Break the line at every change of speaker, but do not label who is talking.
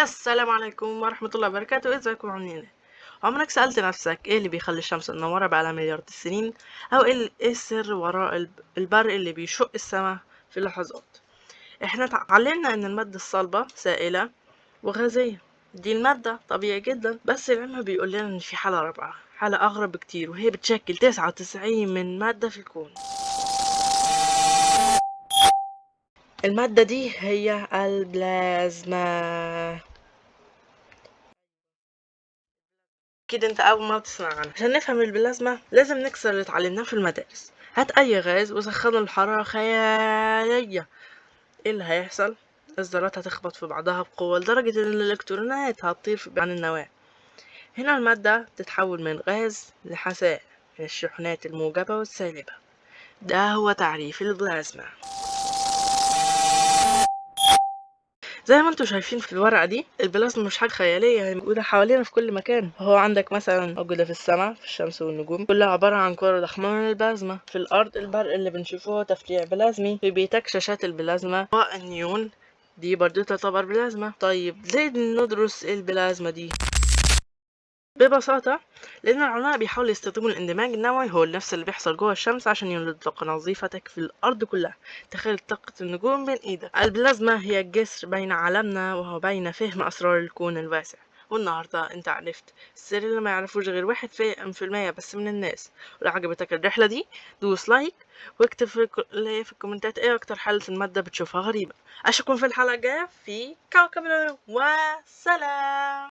السلام عليكم ورحمة الله وبركاته، ازيكم عاملين ايه؟ عمرك سألت نفسك ايه اللي بيخلي الشمس منورة بقالها مليارات السنين؟ او إيه السر وراء البرق اللي بيشق السماء في لحظات؟ احنا اتعلمنا ان المادة الصلبة سائلة وغازية. دي المادة طبيعي جدا، بس العلم بيقول لنا ان في حالة رابعة، حالة اغرب بكتير، وهي بتشكل 99 من مادة في الكون. المادة دي هي البلازما. أكيد أنت أول مرة تسمع عنها. عشان نفهم البلازما لازم نكسر اللي اتعلمناه في المدارس. هات أي غاز وسخنه لحرارة خيالية. إيه اللي هيحصل؟ الذرات هتخبط في بعضها بقوة لدرجة إن الإلكترونات هتطير عن النواة. هنا المادة تتحول من غاز لحساء، من الشحنات الموجبة والسالبة. ده هو تعريف البلازما. زي ما انتوا شايفين في الورقة دي، البلازما مش حاجة خيالية، هي موجودة حوالينا في كل مكان. هو عندك مثلا موجودة في السماء، في الشمس والنجوم، كلها عبارة عن كرة ضخمة من البلازما. في الأرض البرق اللي بنشوفه هو تفريع بلازمي. في بيتك شاشات البلازما والنيون، دي برضو تعتبر بلازما. طيب ليه ندرس البلازما دي؟ ببساطة لأن العلماء بيحاولوا يستخدموا الاندماج النووي، هو نفس اللي بيحصل جوه الشمس، عشان يولد طاقة نظيفة تكفي الأرض كلها. تخيل طاقة النجوم بين إيدك. البلازما هي الجسر بين عالمنا وهو بين فهم أسرار الكون الواسع. والنهاردة انت عرفت السر اللي ما يعرفوش غير 1% بس من الناس. ولو عجبتك الرحلة دي دوس لايك، واكتب في الكومنتات ايه أكتر حالة المادة بتشوفها غريبة. أشوفكم في الحلقة الجاية في كوكب العلوم، وسلام.